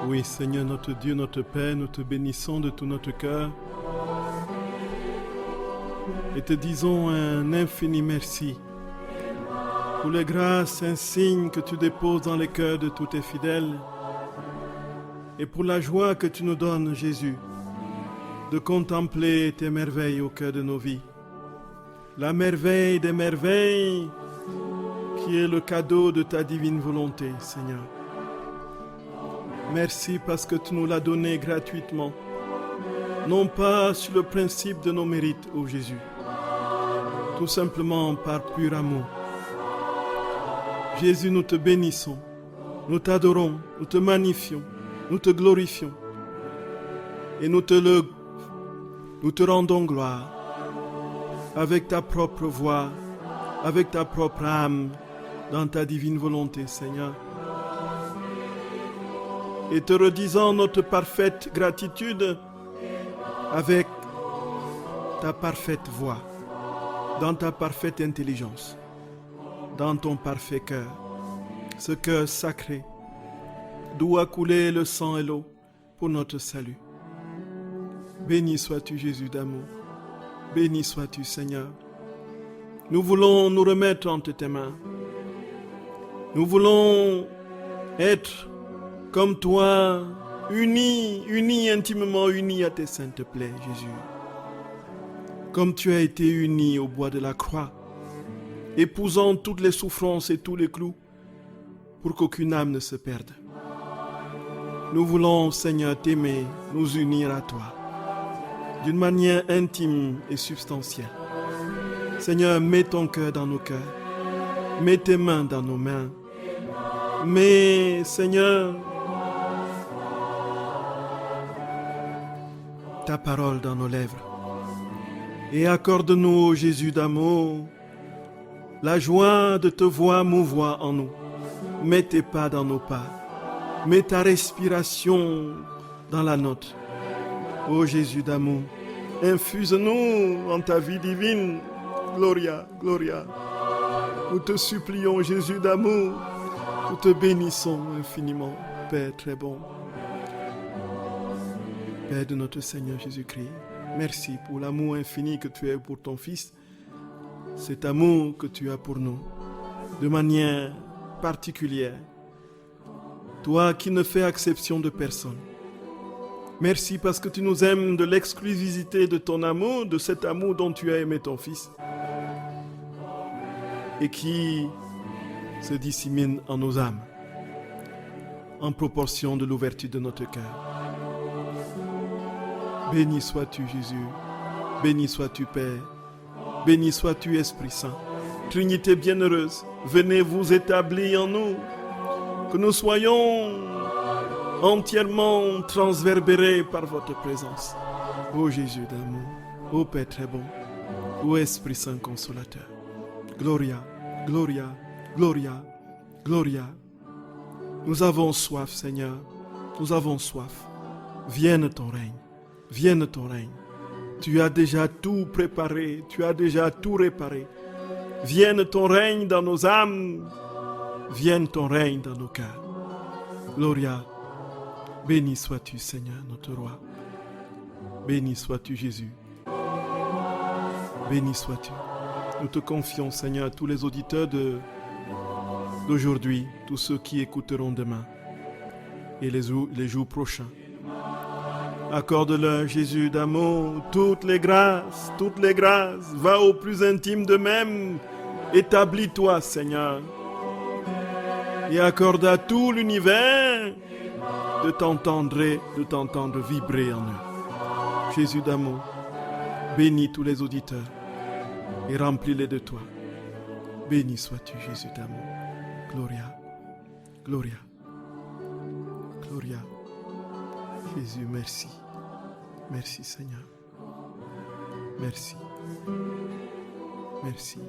Oui, Seigneur, notre Dieu, notre Père, nous te bénissons de tout notre cœur et te disons un infini merci pour les grâces insignes que tu déposes dans les cœurs de tous tes fidèles et pour la joie que tu nous donnes, Jésus, de contempler tes merveilles au cœur de nos vies. La merveille des merveilles qui est le cadeau de ta divine volonté, Seigneur. Merci parce que tu nous l'as donné gratuitement, non pas sur le principe de nos mérites, ô Jésus, tout simplement par pur amour. Jésus, nous te bénissons, nous t'adorons, nous te magnifions, nous te glorifions et nous te rendons gloire avec ta propre voix, avec ta propre âme, dans ta divine volonté, Seigneur. Et te redisant notre parfaite gratitude avec ta parfaite voix, dans ta parfaite intelligence, dans ton parfait cœur, ce cœur sacré, d'où a coulé le sang et l'eau pour notre salut. Béni sois-tu, Jésus d'amour. Béni sois-tu, Seigneur. Nous voulons nous remettre entre tes mains. Nous voulons être comme toi, unis, intimement unis à tes saintes plaies, Jésus. Comme tu as été uni au bois de la croix, épousant toutes les souffrances et tous les clous, pour qu'aucune âme ne se perde. Nous voulons, Seigneur, t'aimer, nous unir à toi, d'une manière intime et substantielle. Seigneur, mets ton cœur dans nos cœurs, mets tes mains dans nos mains, mets, Seigneur, ta parole dans nos lèvres. Et accorde-nous, Jésus d'amour, la joie de te voir mouvoir en nous. Mets tes pas dans nos pas. Mets ta respiration dans la nôtre. Ô Jésus d'amour, infuse-nous en ta vie divine. Gloria, Gloria. Nous te supplions, Jésus d'amour. Nous te bénissons infiniment, Père très bon. Père de notre Seigneur Jésus-Christ, merci pour l'amour infini que tu as pour ton Fils, cet amour que tu as pour nous, de manière particulière. Toi qui ne fais exception de personne. Merci parce que tu nous aimes de l'exclusivité de ton amour, de cet amour dont tu as aimé ton Fils, et qui se dissémine en nos âmes, en proportion de l'ouverture de notre cœur. Béni sois-tu, Jésus. Béni sois-tu, Père. Béni sois-tu, Esprit Saint. Trinité bienheureuse, venez vous établir en nous. Que nous soyons entièrement transverbérés par votre présence. Ô Jésus d'amour, ô Père très bon, ô Esprit Saint consolateur. Gloria, Gloria, Gloria, Gloria. Nous avons soif, Seigneur. Nous avons soif. Vienne ton règne. Vienne ton règne. Tu as déjà tout préparé, tu as déjà tout réparé. Vienne ton règne dans nos âmes, vienne ton règne dans nos cœurs. Gloria, béni sois-tu, Seigneur, notre roi. Béni sois-tu, Jésus. Béni sois-tu. Nous te confions, Seigneur, tous les auditeurs d'aujourd'hui, tous ceux qui écouteront demain et les jours prochains. Accorde-leur, Jésus d'amour, toutes les grâces, va au plus intime d'eux-mêmes, établis-toi, Seigneur, et accorde à tout l'univers de t'entendre vibrer en eux. Jésus d'amour, bénis tous les auditeurs et remplis-les de toi. Béni sois-tu, Jésus d'amour. Gloria, Gloria, Gloria. Jésus, merci. Merci, Seigneur. Merci. Merci.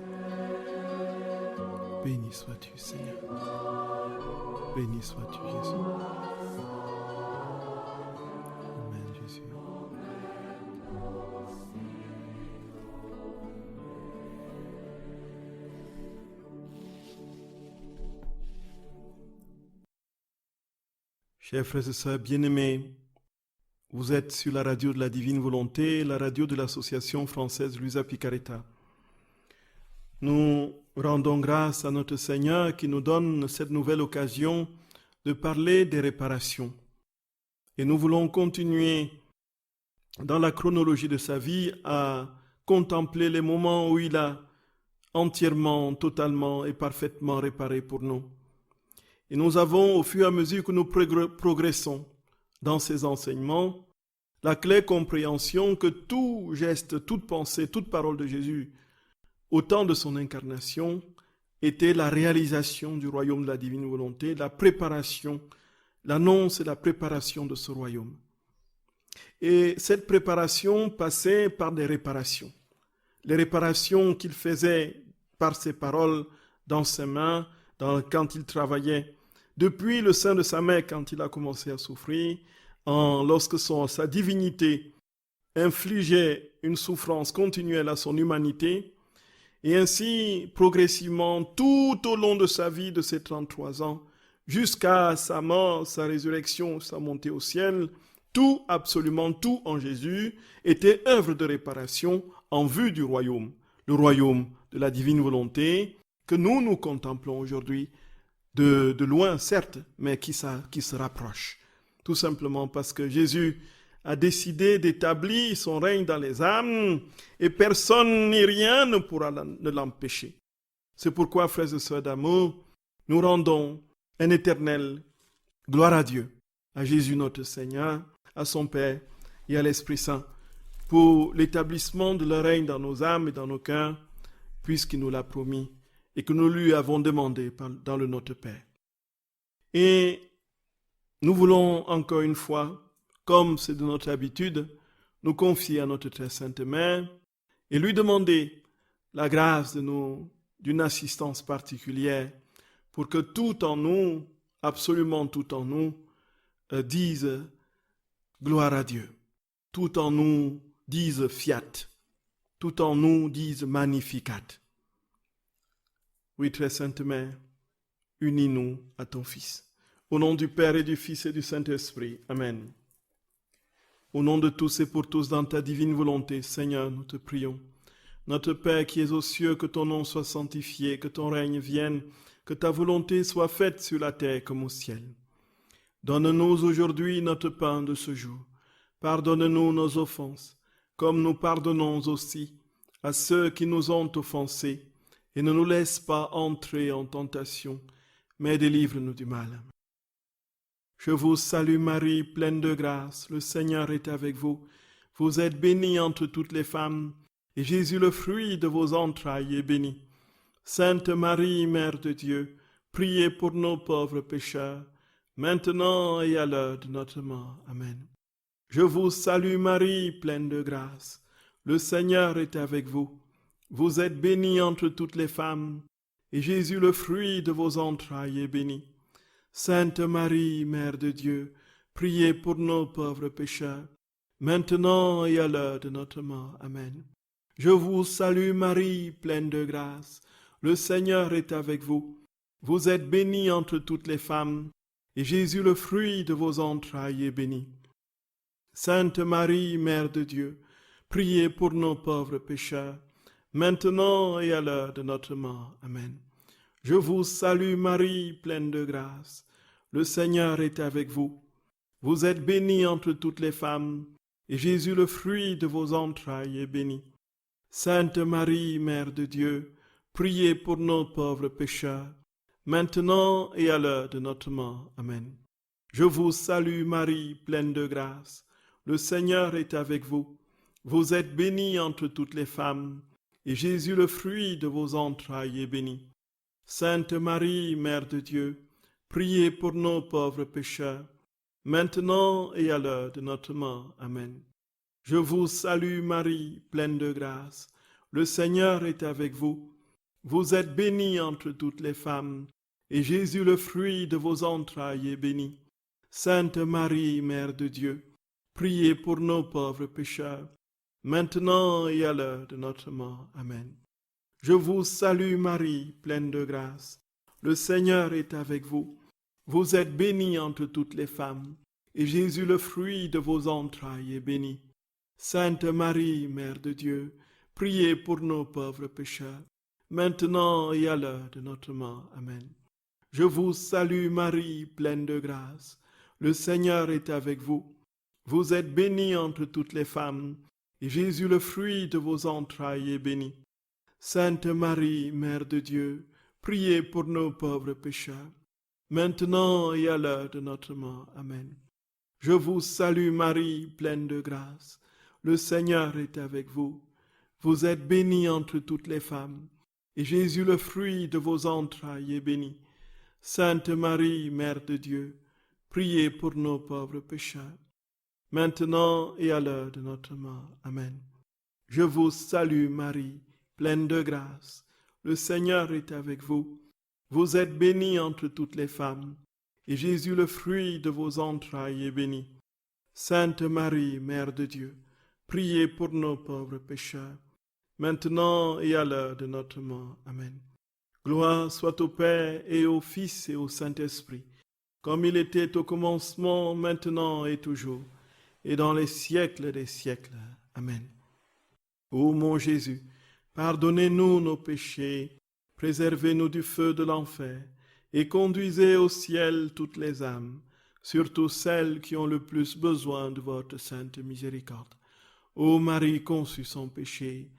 Béni sois-tu, Seigneur. Béni sois-tu, Jésus. Amen, Jésus. Chers frères et sœurs bien-aimés, vous êtes sur la radio de la Divine Volonté, la radio de l'Association française Luisa Picaretta. Nous rendons grâce à notre Seigneur qui nous donne cette nouvelle occasion de parler des réparations. Et nous voulons continuer dans la chronologie de sa vie à contempler les moments où il a entièrement, totalement et parfaitement réparé pour nous. Et nous avons, au fur et à mesure que nous progressons dans ces enseignements, la claire compréhension que tout geste, toute pensée, toute parole de Jésus, au temps de son incarnation, était la réalisation du royaume de la divine volonté, la préparation, l'annonce et la préparation de ce royaume. Et cette préparation passait par des réparations. Les réparations qu'il faisait par ses paroles dans ses mains, quand il travaillait, depuis le sein de sa mère, quand il a commencé à souffrir, lorsque sa divinité infligeait une souffrance continuelle à son humanité, et ainsi, progressivement, tout au long de sa vie, de ses 33 ans, jusqu'à sa mort, sa résurrection, sa montée au ciel, tout, absolument tout en Jésus, était œuvre de réparation en vue du royaume, le royaume de la divine volonté, que nous contemplons aujourd'hui, de loin certes, mais qui se rapproche. Tout simplement parce que Jésus a décidé d'établir son règne dans les âmes et personne ni rien ne pourra l'empêcher. C'est pourquoi, frères et sœurs d'amour, nous rendons un éternel gloire à Dieu, à Jésus notre Seigneur, à son Père et à l'Esprit Saint pour l'établissement de leur règne dans nos âmes et dans nos cœurs, puisqu'il nous l'a promis et que nous lui avons demandé dans le Notre Père. Et nous voulons encore une fois, comme c'est de notre habitude, nous confier à notre très sainte Mère et lui demander la grâce d'une assistance particulière pour que tout en nous, absolument tout en nous, dise gloire à Dieu. Tout en nous dise fiat. Tout en nous dise magnificat. Oui, très sainte Mère, unis-nous à ton Fils. Au nom du Père et du Fils et du Saint-Esprit. Amen. Au nom de tous et pour tous dans ta divine volonté, Seigneur, nous te prions. Notre Père qui es aux cieux, que ton nom soit sanctifié, que ton règne vienne, que ta volonté soit faite sur la terre comme au ciel. Donne-nous aujourd'hui notre pain de ce jour. Pardonne-nous nos offenses, comme nous pardonnons aussi à ceux qui nous ont offensés, et ne nous laisse pas entrer en tentation, mais délivre-nous du mal. Je vous salue Marie, pleine de grâce, le Seigneur est avec vous. Vous êtes bénie entre toutes les femmes, et Jésus, le fruit de vos entrailles, est béni. Sainte Marie, Mère de Dieu, priez pour nos pauvres pécheurs, maintenant et à l'heure de notre mort. Amen. Je vous salue Marie, pleine de grâce, le Seigneur est avec vous. Vous êtes bénie entre toutes les femmes, et Jésus, le fruit de vos entrailles, est béni. Sainte Marie, Mère de Dieu, priez pour nos pauvres pécheurs, maintenant et à l'heure de notre mort. Amen. Je vous salue Marie, pleine de grâce, le Seigneur est avec vous. Vous êtes bénie entre toutes les femmes, et Jésus, le fruit de vos entrailles, est béni. Sainte Marie, Mère de Dieu, priez pour nos pauvres pécheurs, maintenant et à l'heure de notre mort. Amen. Je vous salue Marie, pleine de grâce. Le Seigneur est avec vous. Vous êtes bénie entre toutes les femmes, et Jésus, le fruit de vos entrailles, est béni. Sainte Marie, Mère de Dieu, priez pour nos pauvres pécheurs, maintenant et à l'heure de notre mort. Amen. Je vous salue Marie, pleine de grâce. Le Seigneur est avec vous. Vous êtes bénie entre toutes les femmes, et Jésus, le fruit de vos entrailles, est béni. Sainte Marie, Mère de Dieu, priez pour nos pauvres pécheurs, maintenant et à l'heure de notre mort. Amen. Je vous salue Marie, pleine de grâce. Le Seigneur est avec vous. Vous êtes bénie entre toutes les femmes, et Jésus, le fruit de vos entrailles, est béni. Sainte Marie, Mère de Dieu, priez pour nos pauvres pécheurs, maintenant et à l'heure de notre mort. Amen. Je vous salue Marie, pleine de grâce. Le Seigneur est avec vous. Vous êtes bénie entre toutes les femmes, et Jésus, le fruit de vos entrailles, est béni. Sainte Marie, Mère de Dieu, priez pour nos pauvres pécheurs, maintenant et à l'heure de notre mort. Amen. Je vous salue Marie, pleine de grâce. Le Seigneur est avec vous. Vous êtes bénie entre toutes les femmes, et Jésus, le fruit de vos entrailles, est béni. Sainte Marie, Mère de Dieu, priez pour nos pauvres pécheurs, maintenant et à l'heure de notre mort. Amen. Je vous salue Marie, pleine de grâce. Le Seigneur est avec vous. Vous êtes bénie entre toutes les femmes, et Jésus, le fruit de vos entrailles, est béni. Sainte Marie, Mère de Dieu, priez pour nos pauvres pécheurs, maintenant et à l'heure de notre mort. Amen. Je vous salue Marie, pleine de grâce. Le Seigneur est avec vous. Vous êtes bénie entre toutes les femmes, et Jésus, le fruit de vos entrailles, est béni. Sainte Marie, Mère de Dieu, priez pour nos pauvres pécheurs, maintenant et à l'heure de notre mort. Amen. Gloire soit au Père et au Fils et au Saint-Esprit, comme il était au commencement, maintenant et toujours, et dans les siècles des siècles. Amen. Ô mon Jésus, pardonnez-nous nos péchés, préservez-nous du feu de l'enfer, et conduisez au ciel toutes les âmes, surtout celles qui ont le plus besoin de votre sainte miséricorde. Ô Marie conçue sans péché,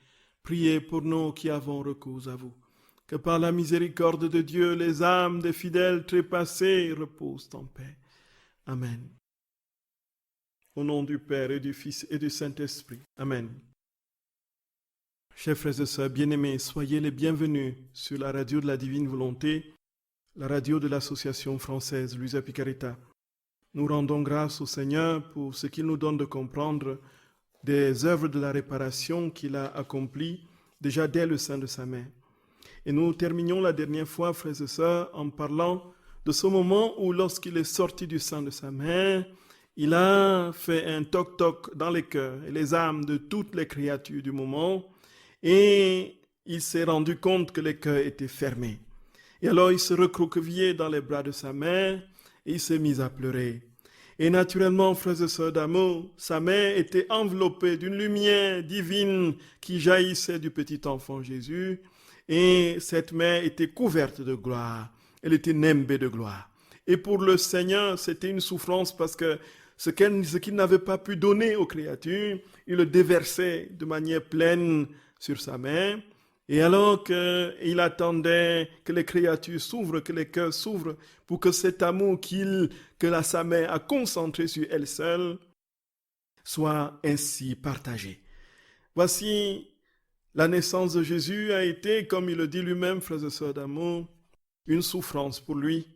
priez pour nous qui avons recours à vous. Que par la miséricorde de Dieu, les âmes des fidèles trépassés reposent en paix. Amen. Au nom du Père et du Fils et du Saint-Esprit. Amen. Chers frères et sœurs bien-aimés, soyez les bienvenus sur la radio de la Divine Volonté, la radio de l'association française Luisa Picaretta. Nous rendons grâce au Seigneur pour ce qu'il nous donne de comprendre des œuvres de la réparation qu'il a accomplies déjà dès le sein de sa mère. Et nous terminions la dernière fois, frères et sœurs, en parlant de ce moment où, lorsqu'il est sorti du sein de sa mère, il a fait un toc-toc dans les cœurs et les âmes de toutes les créatures du moment, et il s'est rendu compte que les cœurs étaient fermés. Et alors il se recroquevillait dans les bras de sa mère et il s'est mis à pleurer. Et naturellement, frères et sœurs d'amour, sa mère était enveloppée d'une lumière divine qui jaillissait du petit enfant Jésus, et cette mère était couverte de gloire. Elle était nimbée de gloire. Et pour le Seigneur, c'était une souffrance parce que ce qu'il n'avait pas pu donner aux créatures, il le déversait de manière pleine sur sa mère. Et alors qu'il attendait que les créatures s'ouvrent, que les cœurs s'ouvrent, pour que cet amour sa mère a concentré sur elle seule soit ainsi partagé. Voici, la naissance de Jésus a été, comme il le dit lui-même, frères et sœurs d'amour, une souffrance pour lui.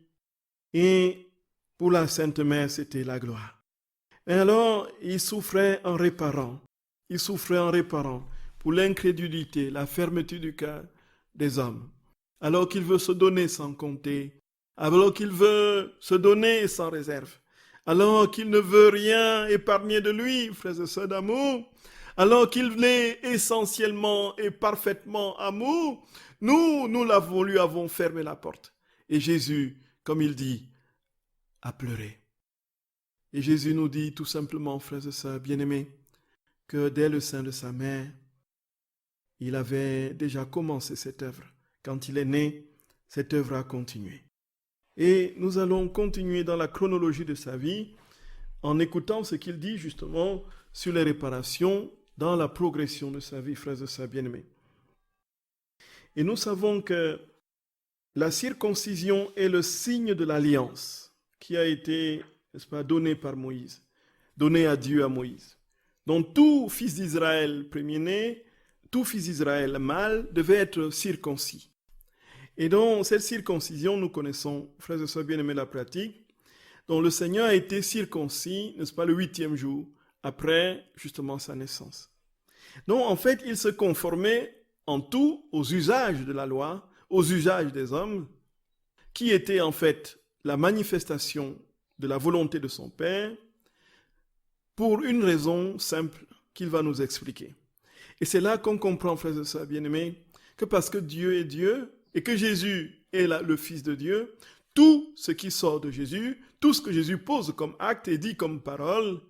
Et pour la Sainte Mère, c'était la gloire. Et alors, il souffrait en réparant. Il souffrait en réparant pour l'incrédulité, la fermeté du cœur des hommes. Alors qu'il veut se donner sans compter, alors qu'il veut se donner sans réserve, alors qu'il ne veut rien épargner de lui, frères et sœurs d'amour, alors qu'il est essentiellement et parfaitement amour, nous lui avons fermé la porte. Et Jésus, comme il dit, a pleuré. Et Jésus nous dit tout simplement, frères et sœurs bien-aimés, que dès le sein de sa mère, il avait déjà commencé cette œuvre. Quand il est né, cette œuvre a continué. Et nous allons continuer dans la chronologie de sa vie en écoutant ce qu'il dit justement sur les réparations dans la progression de sa vie, frères et sœurs bien-aimés. Et nous savons que la circoncision est le signe de l'alliance qui a été, n'est-ce pas, donné par Moïse, donné à Dieu à Moïse. Donc tout fils d'Israël premier-né, tout fils d'Israël mâle devait être circoncis. Et donc cette circoncision, nous connaissons, frères et sœurs bien-aimés, la pratique, dont le Seigneur a été circoncis, n'est-ce pas, le 8e jour, après justement sa naissance. Donc en fait, il se conformait en tout aux usages de la loi, aux usages des hommes, qui étaient en fait la manifestation de la volonté de son Père, pour une raison simple qu'il va nous expliquer. Et c'est là qu'on comprend, frères et sœurs bien-aimés, que parce que Dieu est Dieu et que Jésus est le Fils de Dieu, tout ce qui sort de Jésus, tout ce que Jésus pose comme acte et dit comme parole,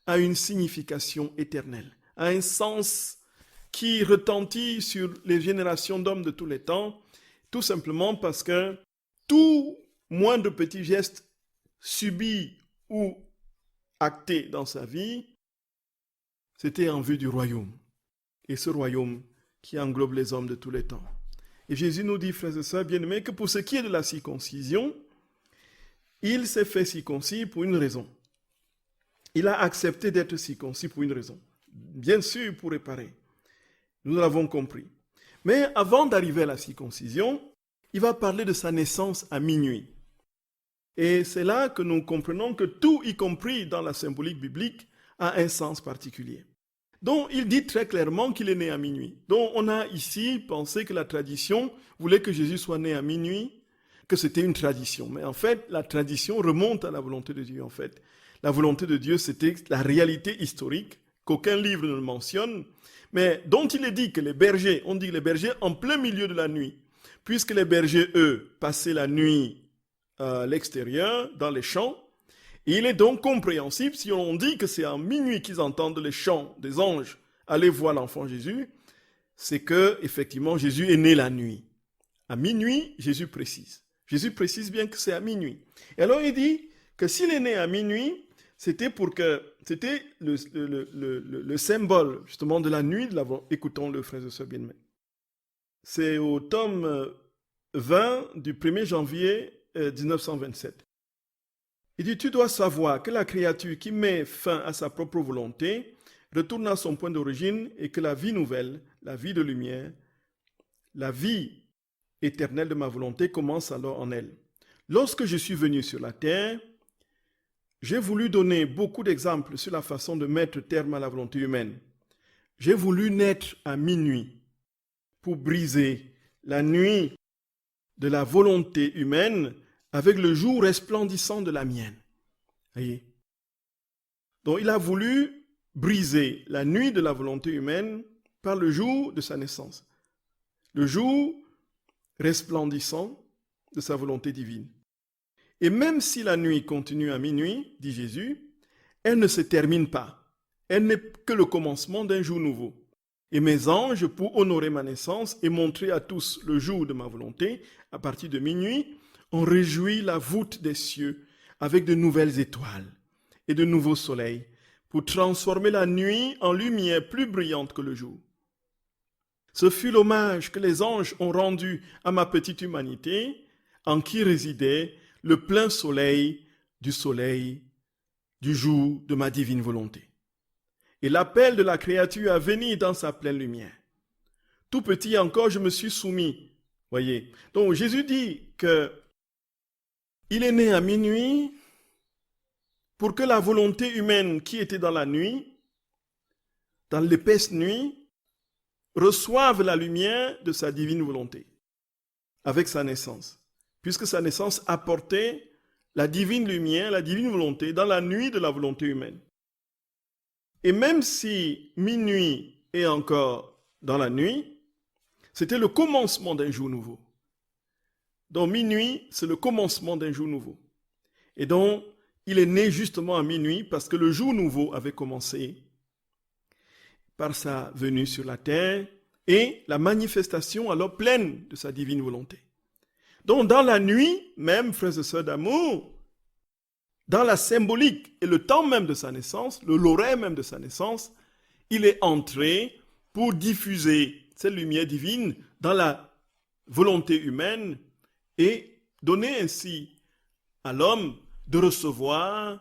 a une signification éternelle, a un sens qui retentit sur les générations d'hommes de tous les temps, tout simplement parce que tout moindre petit geste subi ou acté dans sa vie, c'était en vue du royaume. Et ce royaume qui englobe les hommes de tous les temps. Et Jésus nous dit, frères et sœurs bien-aimés, que pour ce qui est de la circoncision, il s'est fait circoncis pour une raison. Il a accepté d'être circoncis pour une raison. Bien sûr, pour réparer. Nous l'avons compris. Mais avant d'arriver à la circoncision, il va parler de sa naissance à minuit. Et c'est là que nous comprenons que tout, y compris dans la symbolique biblique, a un sens particulier. Donc, il dit très clairement qu'il est né à minuit. Donc, on a ici pensé que la tradition voulait que Jésus soit né à minuit, que c'était une tradition. Mais en fait, la tradition remonte à la volonté de Dieu, en fait. La volonté de Dieu, c'était la réalité historique, qu'aucun livre ne le mentionne, mais dont il est dit que les bergers, on dit les bergers en plein milieu de la nuit, puisque les bergers, eux, passaient la nuit à l'extérieur, dans les champs. Et il est donc compréhensible si on dit que c'est à minuit qu'ils entendent les chants des anges aller voir l'enfant Jésus, c'est que effectivement Jésus est né la nuit. À minuit, Jésus précise. Jésus précise bien que c'est à minuit. Et alors il dit que s'il est né à minuit, c'était le symbole justement de la nuit. Écoutons-le, frères et sœurs bien-aimés. C'est au tome 20 du 1er janvier 1927. Il dit, tu dois savoir que la créature qui met fin à sa propre volonté retourne à son point d'origine et que la vie nouvelle, la vie de lumière, la vie éternelle de ma volonté commence alors en elle. Lorsque je suis venu sur la terre, j'ai voulu donner beaucoup d'exemples sur la façon de mettre terme à la volonté humaine. J'ai voulu naître à minuit pour briser la nuit de la volonté humaine avec le jour resplendissant de la mienne. Voyez? Donc il a voulu briser la nuit de la volonté humaine par le jour de sa naissance. Le jour resplendissant de sa volonté divine. Et même si la nuit continue à minuit, dit Jésus, elle ne se termine pas. Elle n'est que le commencement d'un jour nouveau. Et mes anges, pour honorer ma naissance et montrer à tous le jour de ma volonté, à partir de minuit, ont réjoui la voûte des cieux avec de nouvelles étoiles et de nouveaux soleils pour transformer la nuit en lumière plus brillante que le jour. Ce fut l'hommage que les anges ont rendu à ma petite humanité, en qui résidait le plein soleil du jour de ma divine volonté. Et l'appel de la créature à venir dans sa pleine lumière. Tout petit encore, je me suis soumis. Voyez. Donc Jésus dit que il est né à minuit pour que la volonté humaine qui était dans la nuit, dans l'épaisse nuit, reçoive la lumière de sa divine volonté avec sa naissance. Puisque sa naissance apportait la divine lumière, la divine volonté dans la nuit de la volonté humaine. Et même si minuit est encore dans la nuit, c'était le commencement d'un jour nouveau. Donc minuit, c'est le commencement d'un jour nouveau. Et donc, il est né justement à minuit parce que le jour nouveau avait commencé par sa venue sur la terre et la manifestation alors pleine de sa divine volonté. Donc dans la nuit, même, frères et sœurs d'amour, dans la symbolique et le temps même de sa naissance, le l'horaire même de sa naissance, il est entré pour diffuser cette lumière divine dans la volonté humaine et donner ainsi à l'homme de recevoir,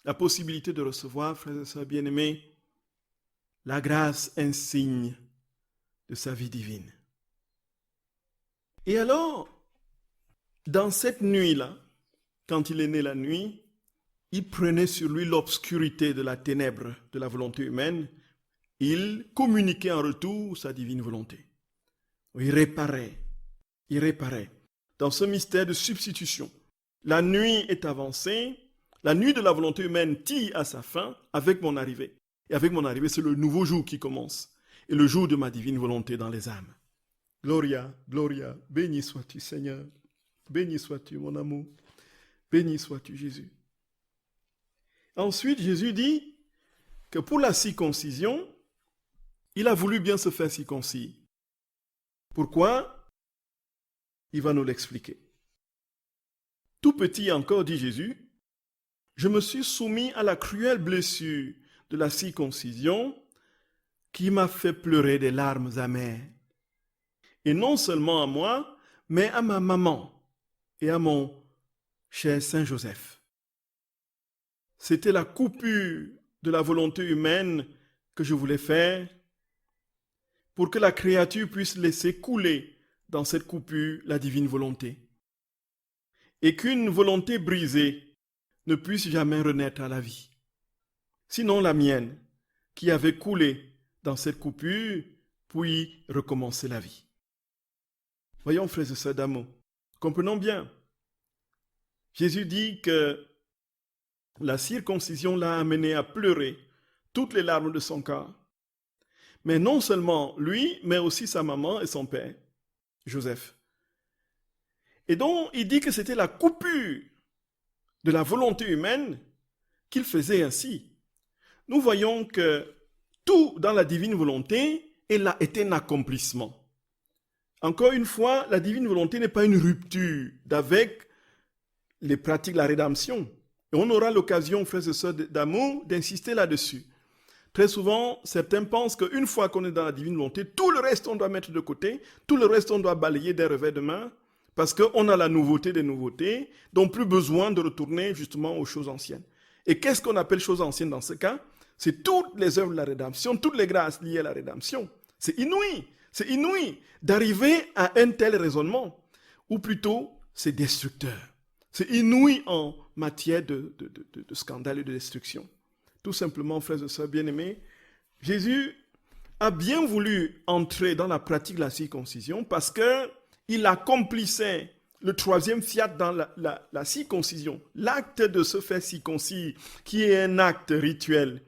la possibilité de recevoir, frères et sœurs bien-aimés, la grâce insigne de sa vie divine. Et alors, dans cette nuit-là, quand il est né la nuit, il prenait sur lui l'obscurité de la ténèbre de la volonté humaine. Il communiquait en retour sa divine volonté. Il réparait. Dans ce mystère de substitution, la nuit est avancée, la nuit de la volonté humaine tire à sa fin avec mon arrivée. Et avec mon arrivée, c'est le nouveau jour qui commence. Et le jour de ma divine volonté dans les âmes. Gloria, Gloria, béni sois-tu Seigneur. Béni sois-tu, mon amour. Béni sois-tu, Jésus. Ensuite, Jésus dit que pour la circoncision, il a voulu bien se faire circoncire. Pourquoi? Il va nous l'expliquer. Tout petit encore, dit Jésus, je me suis soumis à la cruelle blessure de la circoncision qui m'a fait pleurer des larmes amères. Et non seulement à moi, mais à ma maman et à mon cher Saint Joseph. C'était la coupure de la volonté humaine que je voulais faire pour que la créature puisse laisser couler dans cette coupure la divine volonté. Et qu'une volonté brisée ne puisse jamais renaître à la vie. Sinon la mienne, qui avait coulé dans cette coupure, puis recommencer la vie. Voyons, frères et sœurs d'amour, comprenons bien. Jésus dit que la circoncision l'a amené à pleurer toutes les larmes de son cœur. Mais non seulement lui, mais aussi sa maman et son père, Joseph. Et donc, il dit que c'était la coupure de la volonté humaine qu'il faisait ainsi. Nous voyons que tout dans la divine volonté est un accomplissement. Encore une fois, la divine volonté n'est pas une rupture d'avec les pratiques de la rédemption. Et on aura l'occasion, frères et sœurs d'amour, d'insister là-dessus. Très souvent, certains pensent qu'une fois qu'on est dans la divine volonté, tout le reste on doit mettre de côté, tout le reste on doit balayer d'un revers de main, parce qu'on a la nouveauté des nouveautés, donc plus besoin de retourner justement aux choses anciennes. Et qu'est-ce qu'on appelle choses anciennes dans ce cas? C'est toutes les œuvres de la rédemption, toutes les grâces liées à la rédemption. C'est inouï d'arriver à un tel raisonnement, ou plutôt c'est destructeur. C'est inouï en matière de scandale et de destruction. Tout simplement, frères et sœurs bien-aimés, Jésus a bien voulu entrer dans la pratique de la circoncision parce qu'il accomplissait le troisième fiat dans la circoncision, l'acte de se faire circoncire, qui est un acte rituel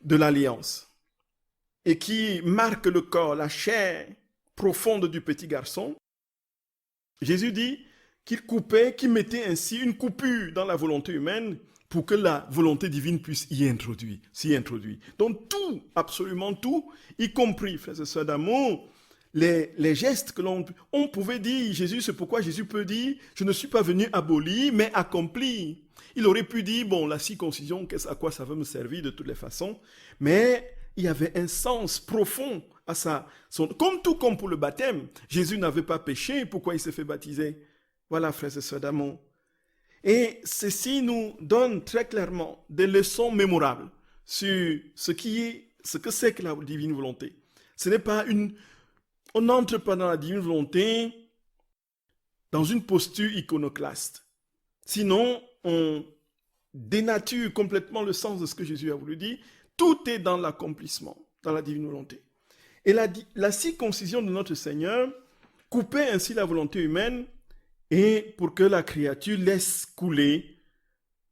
de l'alliance et qui marque le corps, la chair profonde du petit garçon. Jésus dit qu'il mettait ainsi une coupure dans la volonté humaine pour que la volonté divine puisse s'y introduire. Donc tout, absolument tout, y compris, frères et sœurs d'amour, les gestes que on pouvait dire, Jésus, c'est pourquoi Jésus peut dire, je ne suis pas venu abolir, mais accomplir. Il aurait pu dire, bon, la circoncision, à quoi ça va me servir de toutes les façons, mais il y avait un sens profond à ça. Tout comme pour le baptême, Jésus n'avait pas péché, pourquoi il s'est fait baptiser? Voilà, frères et sœurs d'amour. Et ceci nous donne très clairement des leçons mémorables sur ce que c'est que la divine volonté. Ce n'est pas on n'entre pas dans la divine volonté dans une posture iconoclaste. Sinon, on dénature complètement le sens de ce que Jésus a voulu dire. Tout est dans l'accomplissement, dans la divine volonté. Et la circoncision de notre Seigneur coupait ainsi la volonté humaine et pour que la créature laisse couler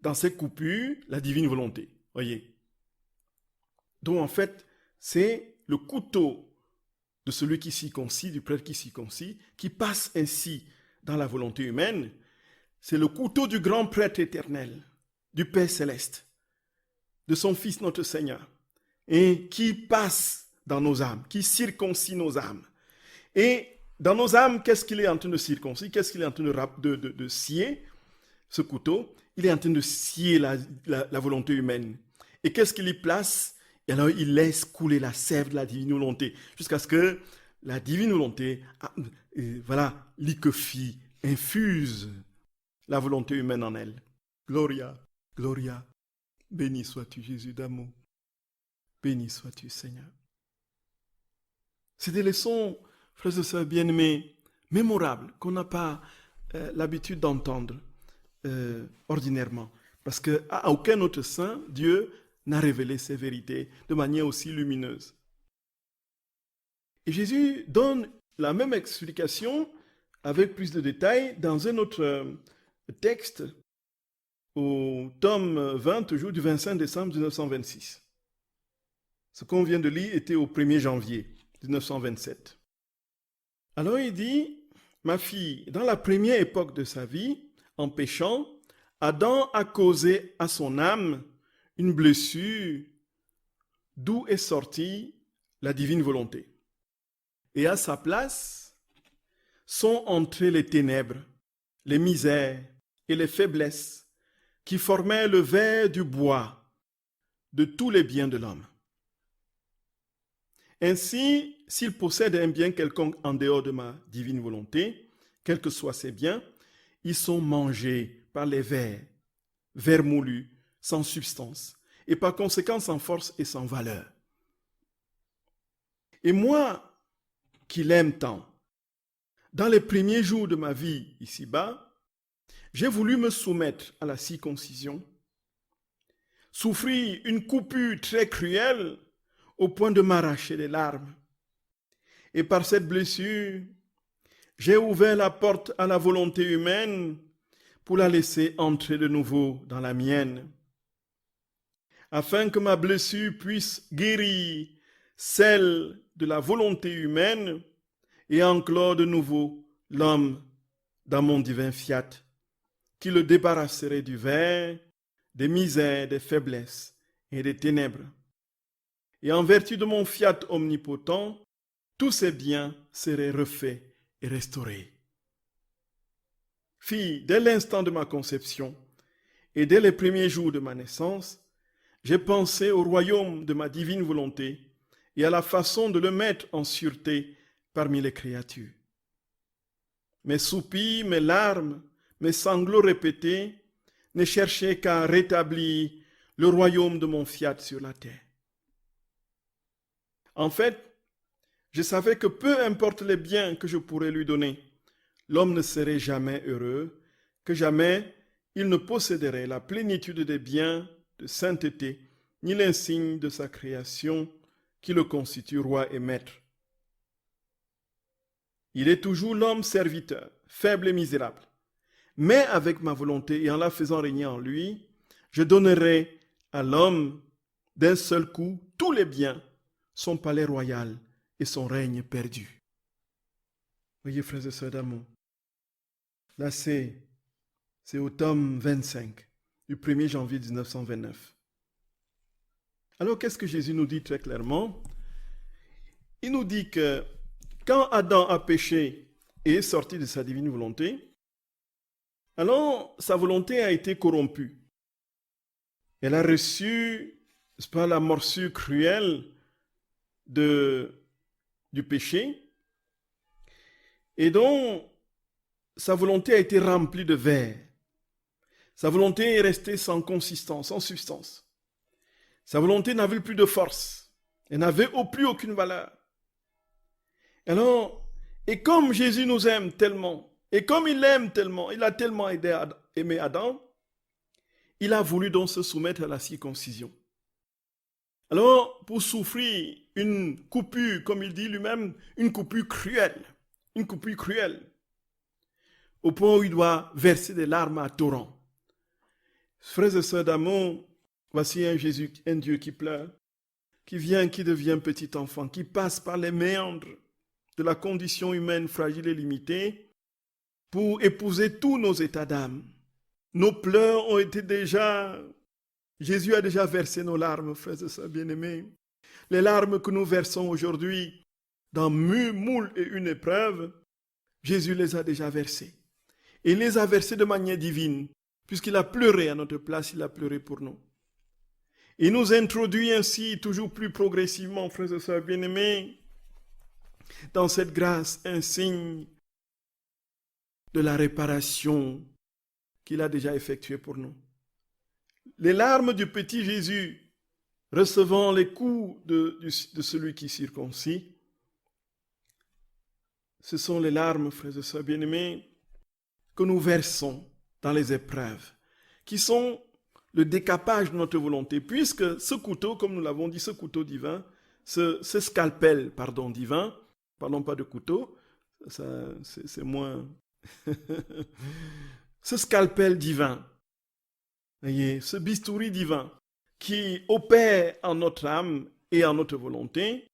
dans cette coupure la divine volonté. Voyez. Donc en fait, c'est le couteau de celui qui circoncis, du prêtre qui circoncis, qui passe ainsi dans la volonté humaine. C'est le couteau du grand prêtre éternel, du Père céleste, de son Fils notre Seigneur, et qui passe dans nos âmes, qui circoncis nos âmes. Et dans nos âmes, qu'est-ce qu'il est en train de circoncire? Qu'est-ce qu'il est en train de scier? Ce couteau, il est en train de scier la volonté humaine. Et qu'est-ce qu'il y place? Et alors, il laisse couler la sève de la divine volonté, jusqu'à ce que la divine volonté, liquefie, infuse la volonté humaine en elle. Gloria, Gloria, béni sois-tu, Jésus d'amour. Béni sois-tu, Seigneur. C'est des leçons, frères et sœurs bien-aimés, mémorables, qu'on n'a pas l'habitude d'entendre ordinairement. Parce qu'à aucun autre saint, Dieu n'a révélé ces vérités de manière aussi lumineuse. Et Jésus donne la même explication avec plus de détails dans un autre texte au tome 20, toujours du 25 décembre 1926. Ce qu'on vient de lire était au 1er janvier 1927. Alors il dit, ma fille, dans la première époque de sa vie, en péchant, Adam a causé à son âme une blessure d'où est sortie la divine volonté. Et à sa place sont entrées les ténèbres, les misères et les faiblesses qui formaient le verre du bois de tous les biens de l'homme. Ainsi, s'il possède un bien quelconque en dehors de ma divine volonté, quels que soient ces biens, ils sont mangés par les vers, vermoulus, sans substance, et par conséquent sans force et sans valeur. Et moi, qui l'aime tant, dans les premiers jours de ma vie ici-bas, j'ai voulu me soumettre à la circoncision, souffrir une coupure très cruelle au point de m'arracher les larmes. Et par cette blessure, j'ai ouvert la porte à la volonté humaine pour la laisser entrer de nouveau dans la mienne, afin que ma blessure puisse guérir celle de la volonté humaine et enclore de nouveau l'homme dans mon divin fiat, qui le débarrasserait du ver, des misères, des faiblesses et des ténèbres. Et en vertu de mon fiat omnipotent, tous ces biens seraient refaits et restaurés. Fille, dès l'instant de ma conception et dès les premiers jours de ma naissance, j'ai pensé au royaume de ma divine volonté et à la façon de le mettre en sûreté parmi les créatures. Mes soupirs, mes larmes, mes sanglots répétés ne cherchaient qu'à rétablir le royaume de mon fiat sur la terre. En fait, je savais que peu importe les biens que je pourrais lui donner, l'homme ne serait jamais heureux, que jamais il ne posséderait la plénitude des biens de sainteté, ni l'insigne de sa création qui le constitue roi et maître. Il est toujours l'homme serviteur, faible et misérable. Mais avec ma volonté et en la faisant régner en lui, je donnerai à l'homme d'un seul coup tous les biens, son palais royal et son règne perdu. Voyez, frères et sœurs d'amour, là c'est au tome 25 du 1er janvier 1929. Alors qu'est-ce que Jésus nous dit très clairement? Il nous dit que quand Adam a péché et est sorti de sa divine volonté, alors sa volonté a été corrompue. Elle a reçu, n'est-ce pas, la morsure cruelle du péché, et donc sa volonté a été remplie de verre. Sa volonté est restée sans consistance, sans substance. Sa volonté n'avait plus de force. Elle n'avait plus aucune valeur. Alors, et comme Jésus nous aime tellement, et comme il aime tellement, il a tellement aimé Adam, il a voulu donc se soumettre à la circoncision. Alors, pour souffrir une coupure, comme il dit lui-même, une coupure cruelle, au point où il doit verser des larmes à torrent. Frères et sœurs d'amour, voici un Jésus, un Dieu qui pleure, qui vient, qui devient petit enfant, qui passe par les méandres de la condition humaine fragile et limitée pour épouser tous nos états d'âme. Nos pleurs ont été déjà... Jésus a déjà versé nos larmes, frères et sœurs bien-aimés. Les larmes que nous versons aujourd'hui dans moule et une épreuve, Jésus les a déjà versées. Et il les a versées de manière divine, puisqu'il a pleuré à notre place, il a pleuré pour nous. Il nous introduit ainsi toujours plus progressivement, frères et sœurs bien-aimés, dans cette grâce insigne de la réparation qu'il a déjà effectuée pour nous. Les larmes du petit Jésus recevant les coups de celui qui circoncis, ce sont les larmes, frères et sœurs bien-aimés, que nous versons dans les épreuves, qui sont le décapage de notre volonté, puisque ce couteau, comme nous l'avons dit, ce couteau divin, ce scalpel, divin, parlons pas de couteau, ça, c'est moins... ce scalpel divin, voyez, ce bistouri divin qui opère en notre âme et en notre volonté,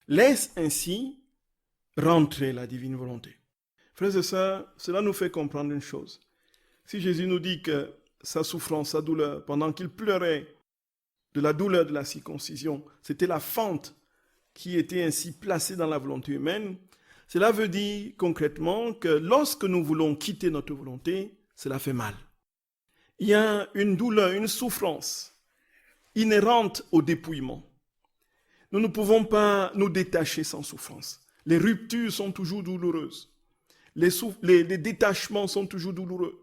laisse ainsi rentrer la divine volonté. Frères et sœurs, cela nous fait comprendre une chose. Si Jésus nous dit que sa souffrance, sa douleur, pendant qu'il pleurait de la douleur de la circoncision, c'était la fente qui était ainsi placée dans la volonté humaine, cela veut dire concrètement que lorsque nous voulons quitter notre volonté, cela fait mal. Il y a une douleur, une souffrance inhérente au dépouillement. Nous ne pouvons pas nous détacher sans souffrance. Les ruptures sont toujours douloureuses. Les détachements sont toujours douloureux.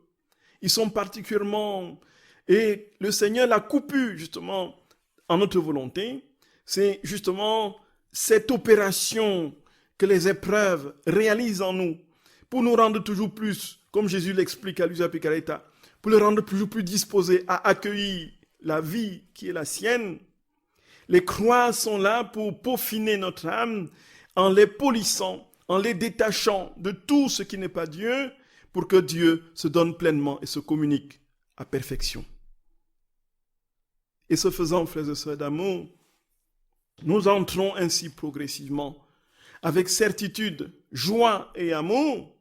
Ils sont particulièrement... Et le Seigneur, la coupure, justement, en notre volonté, c'est justement cette opération que les épreuves réalisent en nous pour nous rendre toujours plus, comme Jésus l'explique à Luisa Picaretta, pour le rendre toujours plus disposé à accueillir la vie qui est la sienne. Les croix sont là pour peaufiner notre âme en les polissant, en les détachant de tout ce qui n'est pas Dieu, pour que Dieu se donne pleinement et se communique à perfection. Et ce faisant, frères et sœurs d'amour, nous entrons ainsi progressivement, avec certitude, joie et amour,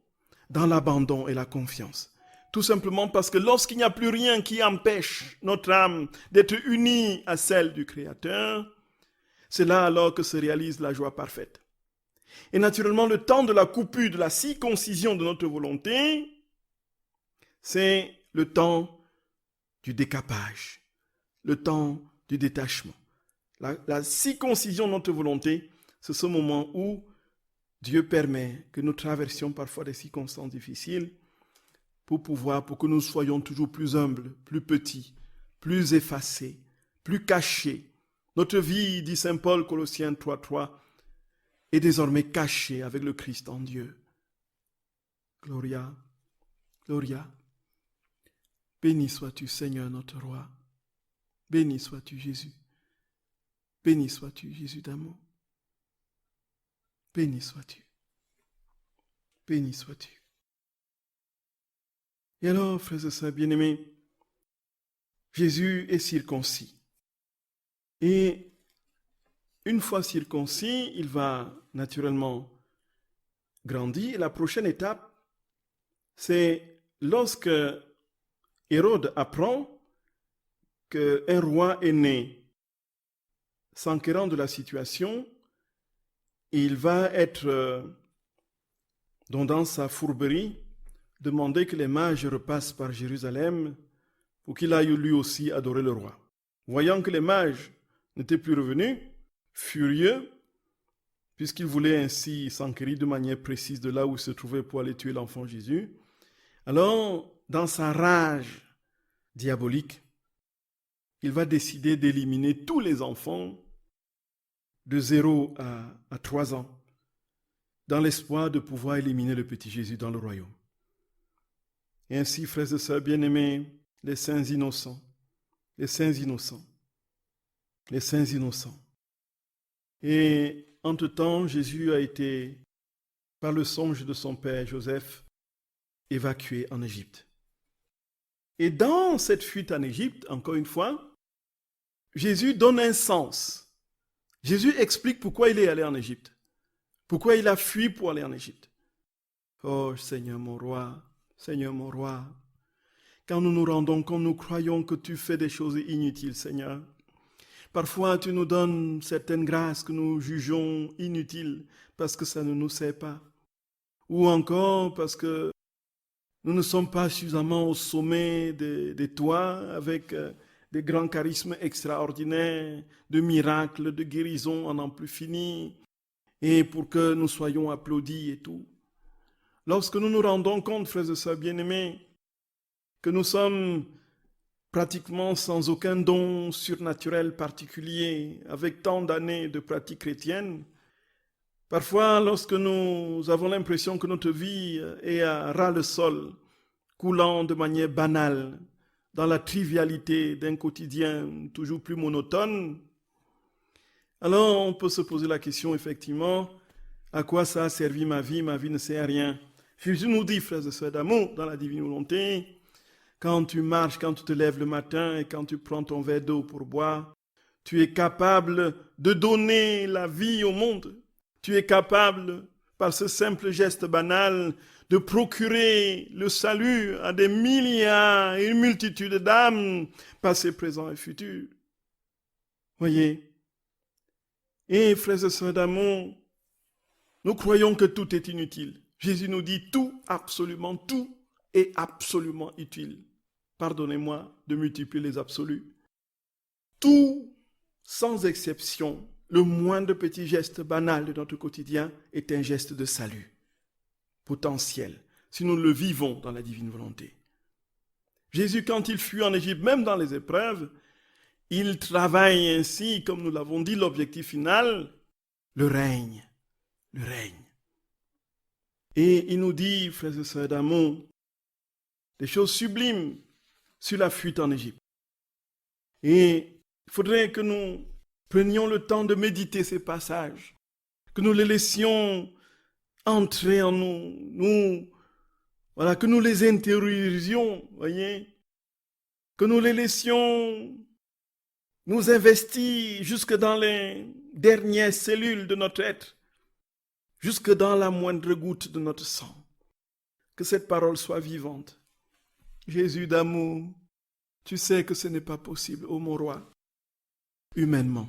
dans l'abandon et la confiance. Tout simplement parce que lorsqu'il n'y a plus rien qui empêche notre âme d'être unie à celle du Créateur, c'est là alors que se réalise la joie parfaite. Et naturellement, le temps de la coupure, de la circoncision de notre volonté, c'est le temps du décapage, le temps du détachement. La circoncision de notre volonté, c'est ce moment où Dieu permet que nous traversions parfois des circonstances difficiles pour que nous soyons toujours plus humbles, plus petits, plus effacés, plus cachés. Notre vie, dit saint Paul, Colossiens 3:3, est désormais cachée avec le Christ en Dieu. Gloria, Gloria. Béni sois-tu, Seigneur notre roi. Béni sois-tu, Jésus. Béni sois-tu, Jésus d'amour. Béni sois-tu. Béni sois-tu. Et alors, frères et sœurs bien-aimés, Jésus est circoncis. Et une fois circoncis, il va naturellement grandir. Et la prochaine étape, c'est lorsque Hérode apprend qu'un roi est né. S'enquérant de la situation, il va être, dans sa fourberie, demander que les mages repassent par Jérusalem pour qu'il aille lui aussi adorer le roi. Voyant que les mages n'étaient plus revenus, furieux, puisqu'il voulait ainsi s'enquérir de manière précise de là où il se trouvait pour aller tuer l'enfant Jésus, alors, dans sa rage diabolique, il va décider d'éliminer tous les enfants de 0 à 3 ans, dans l'espoir de pouvoir éliminer le petit Jésus dans le royaume. Et ainsi, frères et sœurs bien-aimés, les saints innocents, les saints innocents, les saints innocents. Et entre-temps, Jésus a été, par le songe de son père Joseph, évacué en Égypte. Et dans cette fuite en Égypte, encore une fois, Jésus donne un sens. Jésus explique pourquoi il est allé en Égypte, pourquoi il a fui pour aller en Égypte. Oh Seigneur mon roi, Seigneur mon roi, quand nous nous rendons compte, nous croyons que tu fais des choses inutiles, Seigneur. Parfois, tu nous donnes certaines grâces que nous jugeons inutiles parce que ça ne nous sert pas. Ou encore parce que nous ne sommes pas suffisamment au sommet de toi avec des grands charismes extraordinaires, de miracles, de guérisons en n'en plus fini, et pour que nous soyons applaudis et tout. Lorsque nous nous rendons compte, frères et sœurs bien-aimés, que nous sommes pratiquement sans aucun don surnaturel particulier, avec tant d'années de pratique chrétienne, parfois lorsque nous avons l'impression que notre vie est à ras le sol, coulant de manière banale, dans la trivialité d'un quotidien toujours plus monotone, alors on peut se poser la question effectivement, à quoi ça a servi ma vie ne sert à rien. Jésus nous dit, frères et sœurs d'amour, dans la divine volonté, quand tu marches, quand tu te lèves le matin et quand tu prends ton verre d'eau pour boire, tu es capable de donner la vie au monde. Tu es capable, par ce simple geste banal, de procurer le salut à des milliards et une multitude d'âmes, passées, présentes et futures. Voyez. Et frères et sœurs d'amour, nous croyons que tout est inutile. Jésus nous dit tout, absolument tout est absolument utile. Pardonnez-moi de multiplier les absolus. Tout, sans exception, le moindre petit geste banal de notre quotidien est un geste de salut potentiel, si nous le vivons dans la divine volonté. Jésus, quand il fut en Égypte, même dans les épreuves, il travaille ainsi, comme nous l'avons dit, l'objectif final, le règne. Le règne. Et il nous dit, frères et sœurs d'amour, des choses sublimes sur la fuite en Égypte. Et il faudrait que nous prenions le temps de méditer ces passages, que nous les laissions entrer en nous, voilà, que nous les intériorisions, voyez, que nous les laissions nous investir jusque dans les dernières cellules de notre être, jusque dans la moindre goutte de notre sang. Que cette parole soit vivante. Jésus d'amour, tu sais que ce n'est pas possible, ô mon roi, humainement.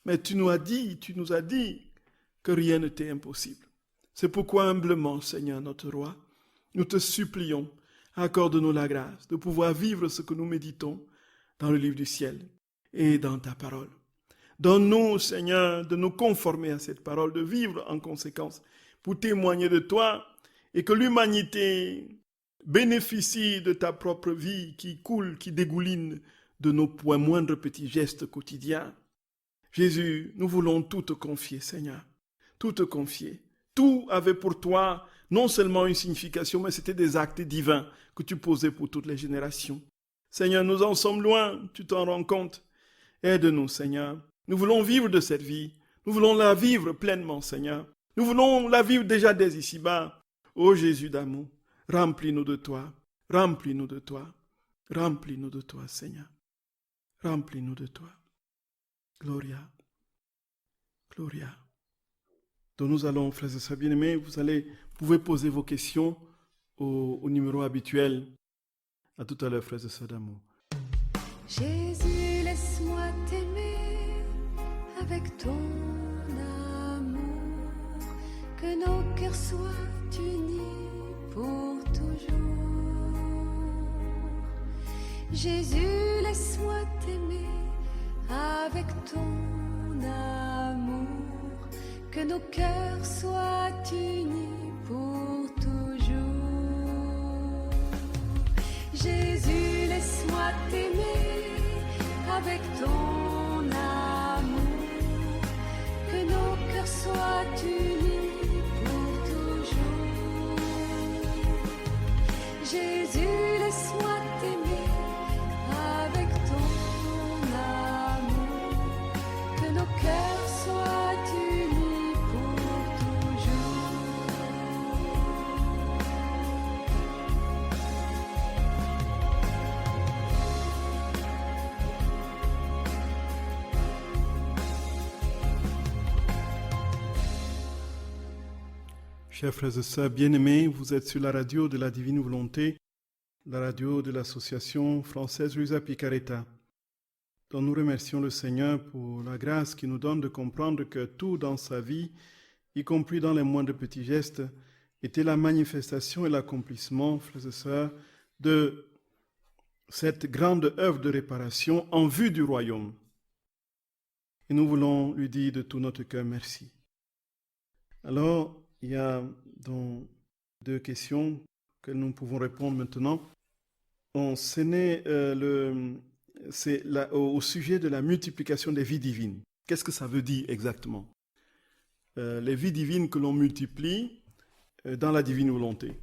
Mais tu nous as dit que rien n'était impossible. C'est pourquoi humblement, Seigneur notre roi, nous te supplions, accorde-nous la grâce de pouvoir vivre ce que nous méditons dans le livre du ciel et dans ta parole. Donne-nous, Seigneur, de nous conformer à cette parole, de vivre en conséquence pour témoigner de toi et que l'humanité bénéficie de ta propre vie qui coule, qui dégouline de nos moindres petits gestes quotidiens. Jésus, nous voulons tout te confier, Seigneur, tout te confier. Tout avait pour toi non seulement une signification, mais c'était des actes divins que tu posais pour toutes les générations. Seigneur, nous en sommes loin, tu t'en rends compte. Aide-nous, Seigneur. Nous voulons vivre de cette vie. Nous voulons la vivre pleinement, Seigneur. Nous voulons la vivre déjà dès ici-bas. Ô Jésus d'amour, remplis-nous de toi. Remplis-nous de toi. Remplis-nous de toi, Seigneur. Remplis-nous de toi. Gloria. Gloria. Donc nous allons, frères et sœurs bien-aimés, vous pouvez poser vos questions au numéro habituel. À tout à l'heure, frères et sœurs d'amour. Jésus, laisse-moi t'aimer avec ton amour, que nos cœurs soient unis pour toujours. Jésus, laisse-moi t'aimer avec ton amour, que nos cœurs soient unis pour toujours. Jésus, laisse-moi t'aimer avec ton amour, que nos cœurs soient unis pour toujours. Jésus, laisse-moi t'aimer avec ton amour, que nos cœurs soient unis pour toujours. Chers frères et sœurs bien-aimés, vous êtes sur la radio de la Divine Volonté, la radio de l'association française Luisa Picaretta, dont nous remercions le Seigneur pour la grâce qu'il nous donne de comprendre que tout dans sa vie, y compris dans les moindres petits gestes, était la manifestation et l'accomplissement, frères et sœurs, de cette grande œuvre de réparation en vue du royaume. Et nous voulons lui dire de tout notre cœur merci. Alors, il y a donc deux questions que nous pouvons répondre maintenant. C'est au sujet de la multiplication des vies divines. Qu'est-ce que ça veut dire exactement? Les vies divines que l'on multiplie dans la divine volonté.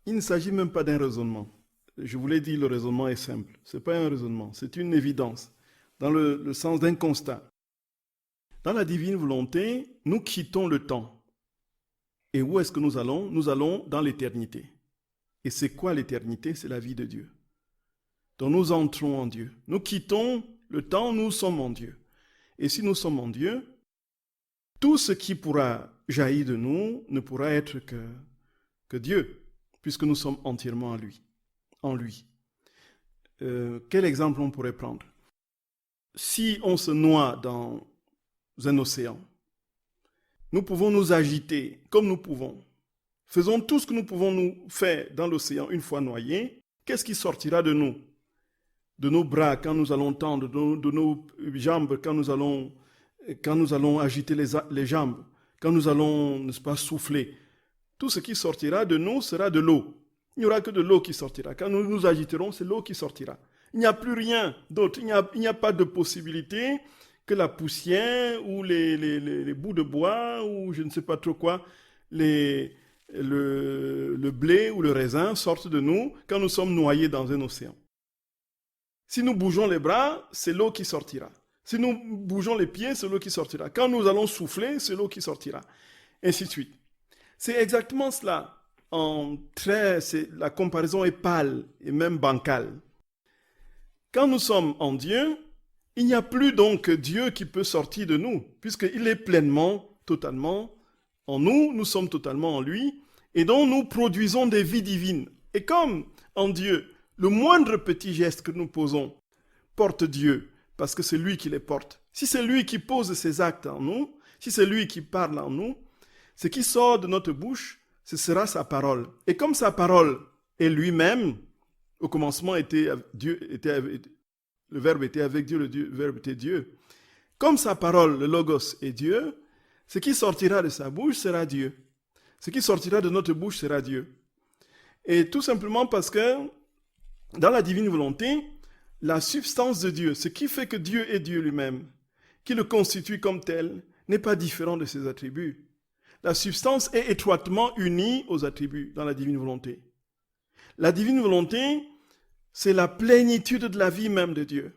Il ne s'agit même pas d'un raisonnement. Je vous l'ai dit, le raisonnement est simple. Ce n'est pas un raisonnement, c'est une évidence, dans le sens d'un constat. Dans la divine volonté, nous quittons le temps. Et où est-ce que nous allons? Nous allons dans l'éternité. Et c'est quoi l'éternité? C'est la vie de Dieu. Donc nous entrons en Dieu. Nous quittons le temps, nous sommes en Dieu. Et si nous sommes en Dieu, tout ce qui pourra jaillit de nous ne pourra être que Dieu, puisque nous sommes entièrement en lui. Quel exemple on pourrait prendre? Si on se noie dans un océan, nous pouvons nous agiter comme nous pouvons. Faisons tout ce que nous pouvons nous faire dans l'océan une fois noyés. Qu'est-ce qui sortira de nous? De nos bras quand nous allons tendre, de nos jambes quand nous allons agiter les jambes, quand nous allons, n'est-ce pas, souffler. Tout ce qui sortira de nous sera de l'eau. Il n'y aura que de l'eau qui sortira. Quand nous nous agiterons, c'est l'eau qui sortira. Il n'y a plus rien d'autre. Il n'y a pas de possibilité que la poussière ou les bouts de bois ou je ne sais pas trop quoi, le blé ou le raisin sortent de nous quand nous sommes noyés dans un océan. Si nous bougeons les bras, c'est l'eau qui sortira. Si nous bougeons les pieds, c'est l'eau qui sortira. Quand nous allons souffler, c'est l'eau qui sortira. Ainsi de suite. C'est exactement cela. La comparaison est pâle et même bancale. Quand nous sommes en Dieu, il n'y a plus donc Dieu qui peut sortir de nous, puisqu'il est pleinement, totalement en nous, nous sommes totalement en lui, et donc nous produisons des vies divines. Et comme en Dieu, le moindre petit geste que nous posons porte Dieu, parce que c'est lui qui les porte. Si c'est lui qui pose ses actes en nous, si c'est lui qui parle en nous, ce qui sort de notre bouche, ce sera sa parole. Et comme sa parole est lui-même, au commencement le Verbe était avec Dieu, le Verbe était Dieu. Comme sa parole, le Logos, est Dieu, ce qui sortira de sa bouche sera Dieu. Ce qui sortira de notre bouche sera Dieu. Et tout simplement parce que dans la divine volonté, la substance de Dieu, ce qui fait que Dieu est Dieu lui-même, qui le constitue comme tel, n'est pas différent de ses attributs. La substance est étroitement unie aux attributs dans la divine volonté. La divine volonté, c'est la plénitude de la vie même de Dieu,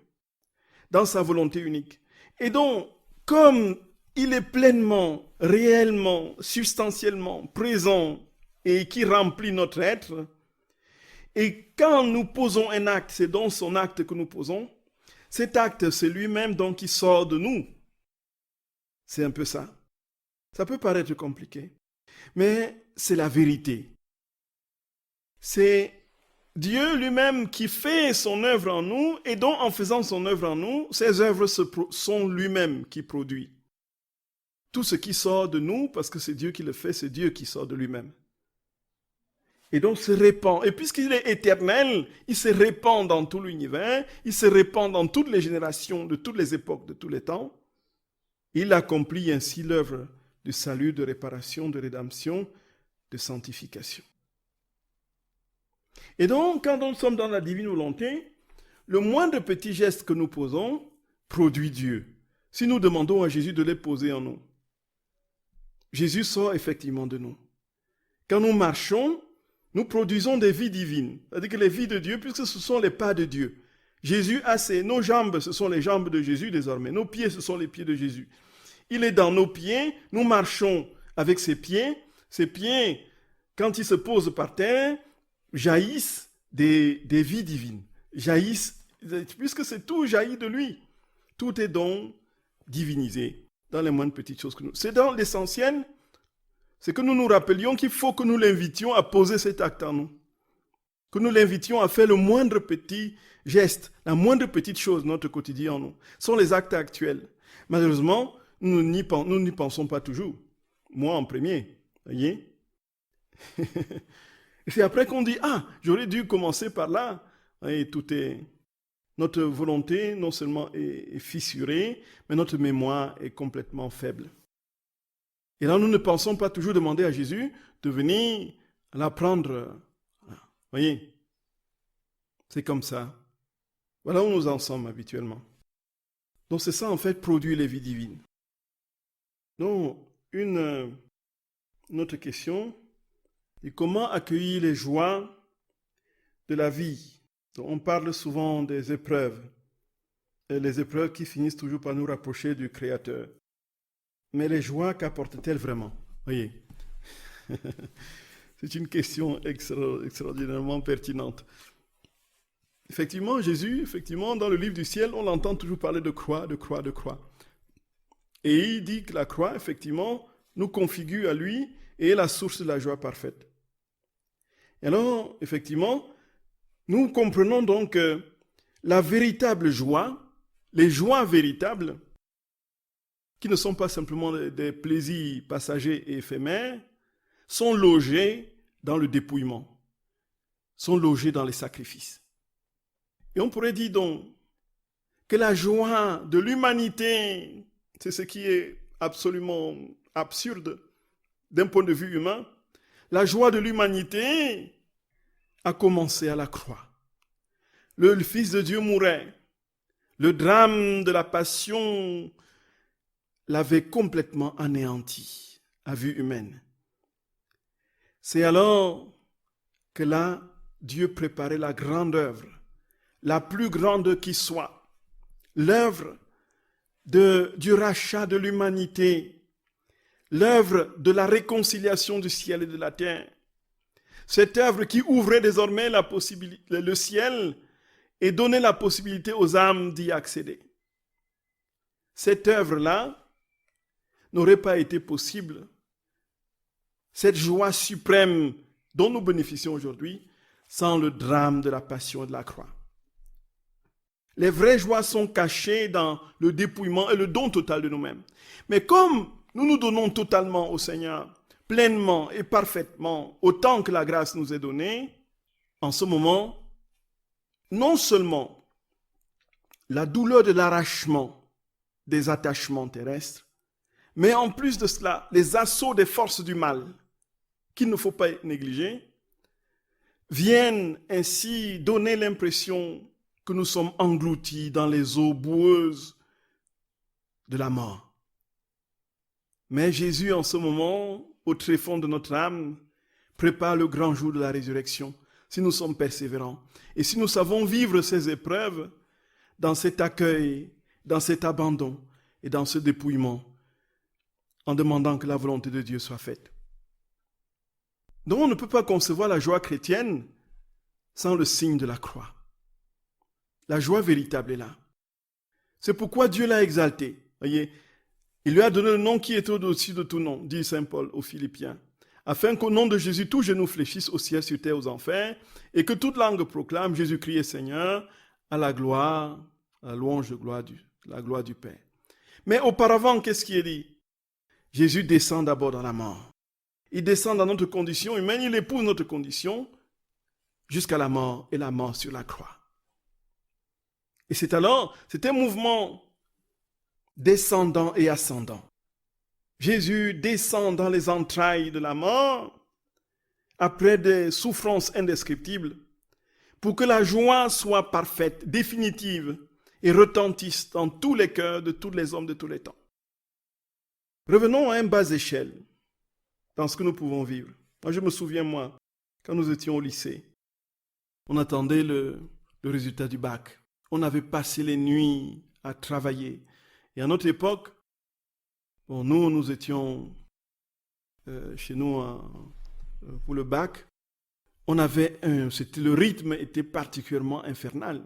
dans sa volonté unique. Et donc, comme il est pleinement, réellement, substantiellement présent et qui remplit notre être, et quand nous posons un acte, c'est donc son acte que nous posons, cet acte, c'est lui-même donc qui sort de nous. C'est un peu ça. Ça peut paraître compliqué, mais c'est la vérité. C'est Dieu lui-même qui fait son œuvre en nous, et donc en faisant son œuvre en nous, ses œuvres sont lui-même qui produit. Tout ce qui sort de nous, parce que c'est Dieu qui le fait, c'est Dieu qui sort de lui-même. Et donc se répand. Et puisqu'il est éternel, il se répand dans tout l'univers, il se répand dans toutes les générations, de toutes les époques, de tous les temps. Il accomplit ainsi l'œuvre de salut, de réparation, de rédemption, de sanctification. Et donc, quand nous sommes dans la divine volonté, le moindre petit geste que nous posons produit Dieu. Si nous demandons à Jésus de les poser en nous, Jésus sort effectivement de nous. Quand nous marchons, nous produisons des vies divines. C'est-à-dire que les vies de Dieu, puisque ce sont les pas de Dieu. Jésus a nos jambes, ce sont les jambes de Jésus désormais. Nos pieds, ce sont les pieds de Jésus. Il est dans nos pieds, nous marchons avec ses pieds. Ses pieds, quand ils se posent par terre, jaillissent des vies divines. Jaillissent, puisque c'est tout jaillit de lui. Tout est donc divinisé dans les moindres petites choses que nous. C'est dans l'essentiel, c'est que nous nous rappelions qu'il faut que nous l'invitions à poser cet acte en nous. Que nous l'invitions à faire le moindre petit geste, la moindre petite chose de notre quotidien en nous. Ce sont les actes actuels. Malheureusement, nous n'y pensons pas toujours. Moi en premier, voyez. C'est après qu'on dit, j'aurais dû commencer par là. Et tout est... Notre volonté, non seulement est fissurée, mais notre mémoire est complètement faible. Et là, nous ne pensons pas toujours demander à Jésus de venir la prendre. Voyez, c'est comme ça. Voilà où nous en sommes habituellement. Donc c'est ça, en fait, produit les vies divines. Donc, une autre question, c'est comment accueillir les joies de la vie? Donc, on parle souvent des épreuves, et les épreuves qui finissent toujours par nous rapprocher du Créateur. Mais les joies, qu'apportent-elles vraiment? Voyez, c'est une question extraordinairement pertinente. Effectivement, Jésus, dans le livre du ciel, on l'entend toujours parler de croix, de croix, de croix. Et il dit que la croix, effectivement, nous configure à lui et est la source de la joie parfaite. Et alors, effectivement, nous comprenons donc que la véritable joie, les joies véritables, qui ne sont pas simplement des plaisirs passagers et éphémères, sont logées dans le dépouillement, sont logées dans les sacrifices. Et on pourrait dire donc que la joie de l'humanité, c'est ce qui est absolument absurde d'un point de vue humain, la joie de l'humanité a commencé à la croix. Le Fils de Dieu mourait. Le drame de la passion l'avait complètement anéanti à vue humaine. C'est alors que là, Dieu préparait la grande œuvre, la plus grande qui soit, l'œuvre du rachat de l'humanité, l'œuvre de la réconciliation du ciel et de la terre. Cette œuvre qui ouvrait désormais le ciel et donnait la possibilité aux âmes d'y accéder. Cette œuvre-là n'aurait pas été possible. Cette joie suprême dont nous bénéficions aujourd'hui sans le drame de la passion et de la croix. Les vraies joies sont cachées dans le dépouillement et le don total de nous-mêmes. Mais comme nous nous donnons totalement au Seigneur, pleinement et parfaitement, autant que la grâce nous est donnée, en ce moment, non seulement la douleur de l'arrachement des attachements terrestres, mais en plus de cela, les assauts des forces du mal, qu'il ne faut pas négliger, viennent ainsi donner l'impression que nous sommes engloutis dans les eaux boueuses de la mort. Mais Jésus, en ce moment, au tréfonds de notre âme, prépare le grand jour de la résurrection, si nous sommes persévérants. Et si nous savons vivre ces épreuves dans cet accueil, dans cet abandon et dans ce dépouillement, en demandant que la volonté de Dieu soit faite. Donc on ne peut pas concevoir la joie chrétienne sans le signe de la croix. La joie véritable est là. C'est pourquoi Dieu l'a exalté. Voyez, il lui a donné le nom qui est au-dessus de tout nom, dit Saint Paul aux Philippiens, afin qu'au nom de Jésus, tout genou fléchisse au ciel, sur terre, aux enfers, et que toute langue proclame Jésus-Christ est Seigneur, à la gloire, à la louange de la gloire du Père. Mais auparavant, qu'est-ce qui est dit? Jésus descend d'abord dans la mort. Il descend dans notre condition humaine, il épouse notre condition jusqu'à la mort et la mort sur la croix. Et c'est un mouvement descendant et ascendant. Jésus descend dans les entrailles de la mort après des souffrances indescriptibles pour que la joie soit parfaite, définitive et retentisse dans tous les cœurs de tous les hommes de tous les temps. Revenons à une bas échelle dans ce que nous pouvons vivre. Moi, je me souviens, quand nous étions au lycée, on attendait le résultat du bac. On avait passé les nuits à travailler. Et à notre époque, nous étions chez nous pour le bac. Le rythme était particulièrement infernal.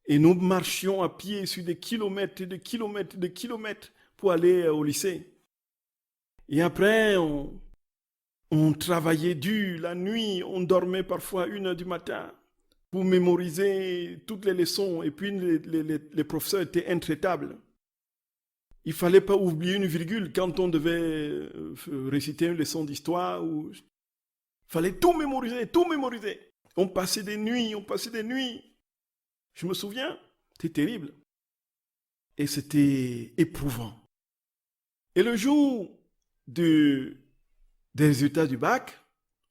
Et nous marchions à pied sur des kilomètres et des kilomètres et des kilomètres pour aller au lycée. Et après, on travaillait dur la nuit, on dormait parfois à 1h du matin pour mémoriser toutes les leçons. Et puis les professeurs étaient intraitables. Il ne fallait pas oublier une virgule quand on devait réciter une leçon d'histoire. Il fallait tout mémoriser, tout mémoriser. On passait des nuits. Je me souviens, c'était terrible. Et c'était éprouvant. Et le jour des résultats du bac,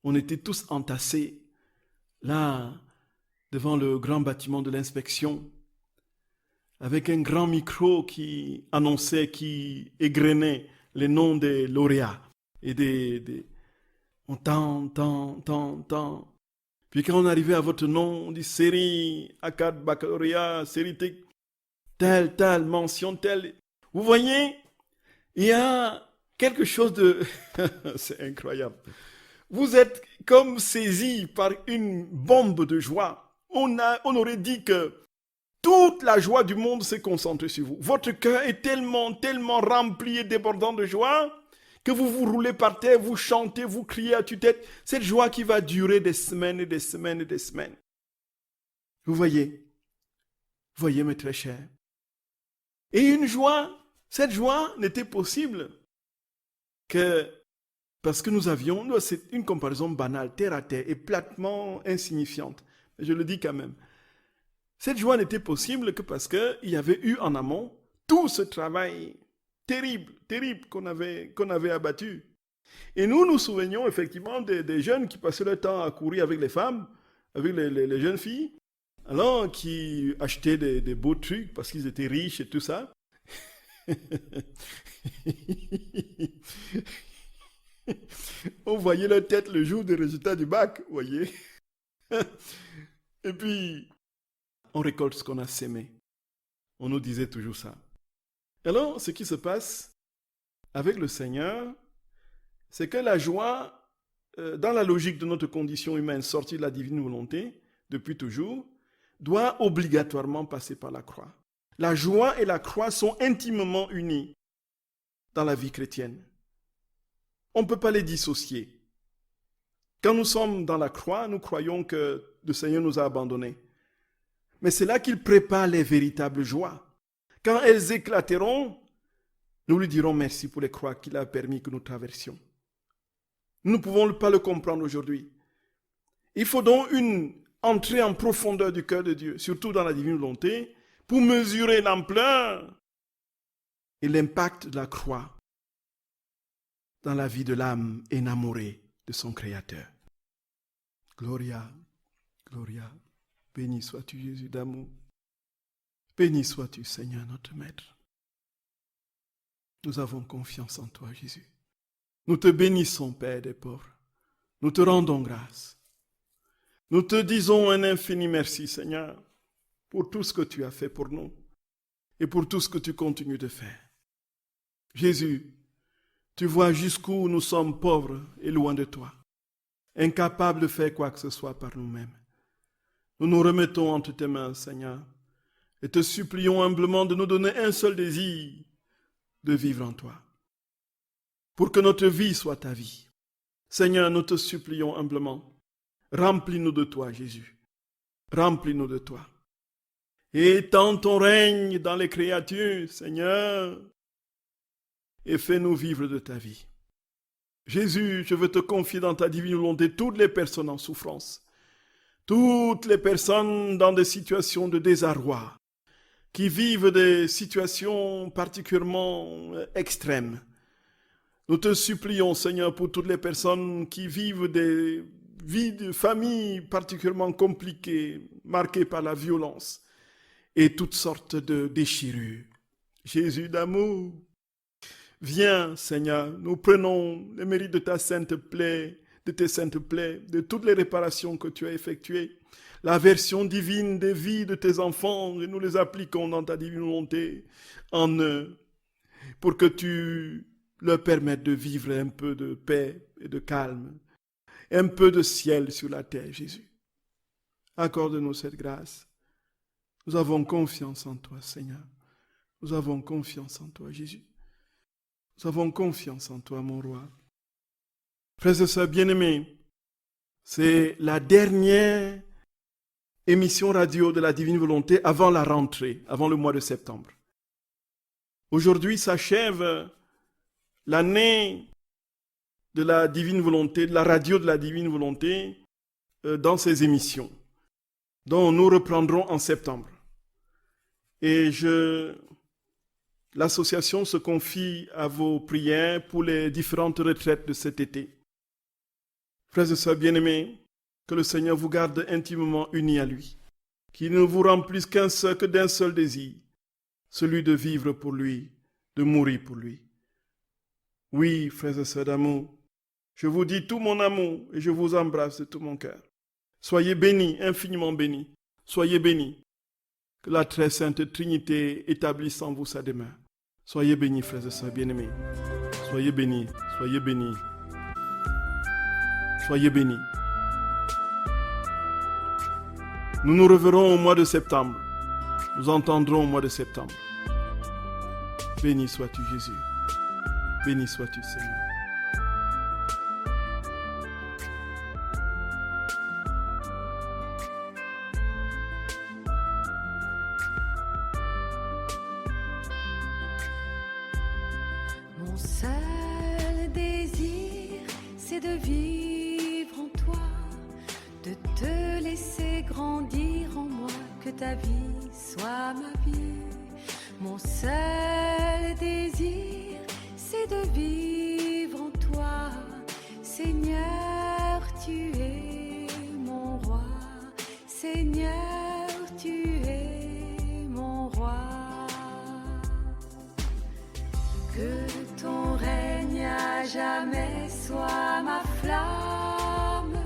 on était tous entassés là, devant le grand bâtiment de l'inspection, avec un grand micro qui annonçait, qui égrenait les noms des lauréats. Et on tend. Puis quand on arrivait à votre nom, on dit série A4 baccalauréat, série telle, mention telle. Vous voyez, il y a quelque chose de... C'est incroyable. Vous êtes comme saisi par une bombe de joie. On aurait dit que toute la joie du monde s'est concentrée sur vous. Votre cœur est tellement rempli et débordant de joie que vous vous roulez par terre, vous chantez, vous criez à tue-tête. Cette joie qui va durer des semaines et des semaines et des semaines. Vous voyez, mes très chers. Et cette joie n'était possible que parce que c'est une comparaison banale, terre à terre et platement insignifiante. Mais je le dis quand même. Cette joie n'était possible que parce qu'il y avait eu en amont tout ce travail terrible qu'on avait abattu. Et nous nous souvenions effectivement des jeunes qui passaient leur temps à courir avec les femmes, avec les jeunes filles, alors qui achetaient des beaux trucs parce qu'ils étaient riches et tout ça. On voyait leur tête le jour des résultats du bac, vous voyez. Et puis, on récolte ce qu'on a sémé. On nous disait toujours ça. Alors, ce qui se passe avec le Seigneur, c'est que la joie, dans la logique de notre condition humaine sortie de la divine volonté, depuis toujours, doit obligatoirement passer par la croix. La joie et la croix sont intimement unies dans la vie chrétienne. On ne peut pas les dissocier. Quand nous sommes dans la croix, nous croyons que le Seigneur nous a abandonnés. Mais c'est là qu'il prépare les véritables joies. Quand elles éclateront, nous lui dirons merci pour les croix qu'il a permis que nous traversions. Nous ne pouvons pas le comprendre aujourd'hui. Il faut donc une entrée en profondeur du cœur de Dieu, surtout dans la divine volonté, pour mesurer l'ampleur et l'impact de la croix dans la vie de l'âme enamorée de son Créateur. Gloria, Gloria, béni sois-tu Jésus d'amour. Béni sois-tu Seigneur notre Maître. Nous avons confiance en toi Jésus. Nous te bénissons Père des pauvres. Nous te rendons grâce. Nous te disons un infini merci Seigneur pour tout ce que tu as fait pour nous et pour tout ce que tu continues de faire. Jésus, tu vois jusqu'où nous sommes pauvres et loin de toi, incapables de faire quoi que ce soit par nous-mêmes. Nous nous remettons entre tes mains, Seigneur, et te supplions humblement de nous donner un seul désir, de vivre en toi, pour que notre vie soit ta vie. Seigneur, nous te supplions humblement, remplis-nous de toi, Jésus, remplis-nous de toi. Et étends ton règne dans les créatures, Seigneur, et fais-nous vivre de ta vie. Jésus, je veux te confier dans ta divine volonté toutes les personnes en souffrance, toutes les personnes dans des situations de désarroi, qui vivent des situations particulièrement extrêmes. Nous te supplions, Seigneur, pour toutes les personnes qui vivent des vies de famille particulièrement compliquées, marquées par la violence et toutes sortes de déchirures. Jésus d'amour, viens, Seigneur, nous prenons les mérites de ta sainte plaie, de tes saintes plaies, de toutes les réparations que tu as effectuées, la version divine des vies de tes enfants, et nous les appliquons dans ta divine volonté en eux, pour que tu leur permettes de vivre un peu de paix et de calme, un peu de ciel sur la terre, Jésus. Accorde-nous cette grâce. Nous avons confiance en toi, Seigneur. Nous avons confiance en toi, Jésus. Nous avons confiance en toi, mon roi. Frères et sœurs bien-aimés, c'est la dernière émission radio de la Divine Volonté avant la rentrée, avant le mois de septembre. Aujourd'hui s'achève l'année de la Divine Volonté, de la radio de la Divine Volonté dans ces émissions, dont nous reprendrons en septembre. Et l'association se confie à vos prières pour les différentes retraites de cet été. Frères et sœurs bien-aimés, que le Seigneur vous garde intimement unis à lui, qu'il ne vous remplisse que d'un seul désir, celui de vivre pour lui, de mourir pour lui. Oui, frères et sœurs d'amour, je vous dis tout mon amour et je vous embrasse de tout mon cœur. Soyez bénis, infiniment bénis. Soyez bénis. Que la très sainte Trinité établisse en vous sa demeure. Soyez bénis, frères et sœurs bien-aimés. Soyez bénis, soyez bénis. Soyez bénis. Nous nous reverrons au mois de septembre. Nous entendrons au mois de septembre. Béni sois-tu, Jésus. Béni sois-tu, Seigneur. seul désir, c'est de vivre en toi, de te laisser grandir en moi, que ta vie soit ma vie. Mon seul désir, c'est de vivre en toi, Seigneur, tu es mon roi, Seigneur, tu es mon roi. Que ton règne à jamais soit ma flamme,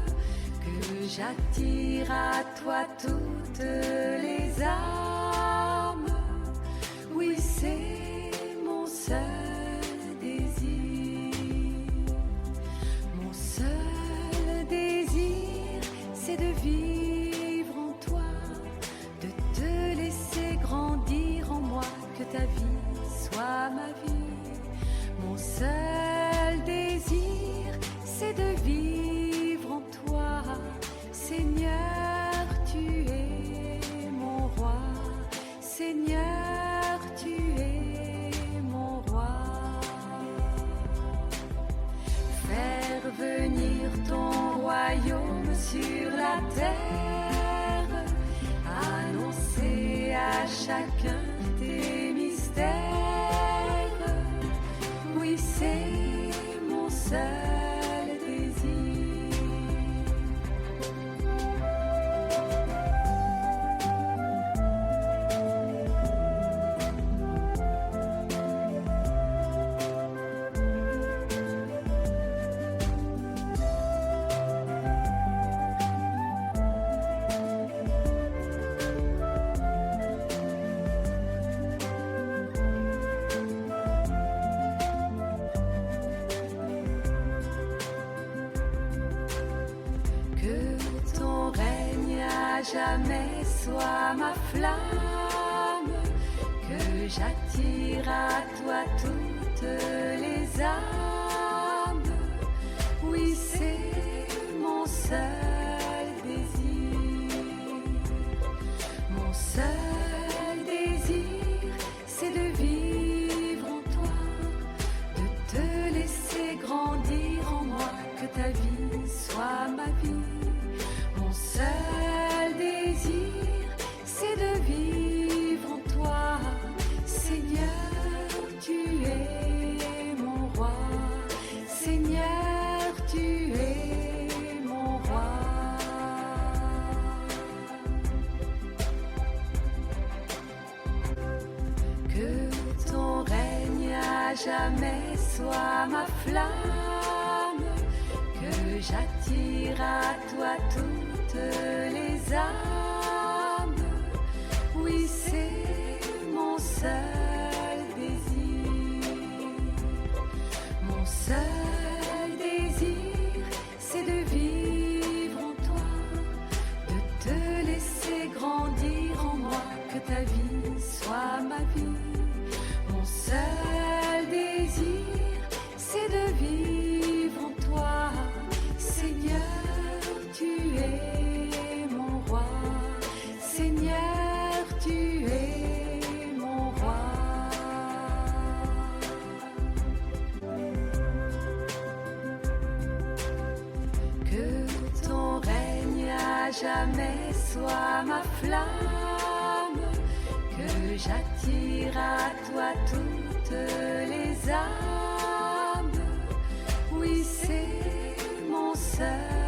que j'attire à toi toutes les âmes. Oui, c'est mon seul désir. Mon seul désir, c'est de vivre en toi, de te laisser grandir en moi, que ta vie soit ma vie. Mon seul désir, c'est de vivre en toi, Seigneur, tu es mon roi, Seigneur, tu es mon roi. Faire venir ton royaume sur la terre, annoncer à chacun tes mystères. Oui, c'est mon seul désir. Jamais sois ma flamme, que j'attire à toi toutes les âmes. Oui, c'est mon seul désir. Mon seul désir, c'est de vivre en toi, de te laisser grandir en moi, que ta vie soit ma vie. Mon seul désir, c'est de vivre en toi, Seigneur, tu es mon roi, Seigneur, tu es mon roi. Que ton règne à jamais soit ma flamme, que j'attire à toi toutes les âmes. Oui, c'est mon seul désir. Mon seul désir, c'est de vivre en toi, de te laisser grandir en moi, que ta vie soit ma vie. Mon seul désir, c'est de vivre en toi, Seigneur, tu es mon roi, Seigneur, tu es mon roi. Que ton règne à jamais soit ma flamme, que j'attire à toi toutes les âmes. Oui, c'est mon seul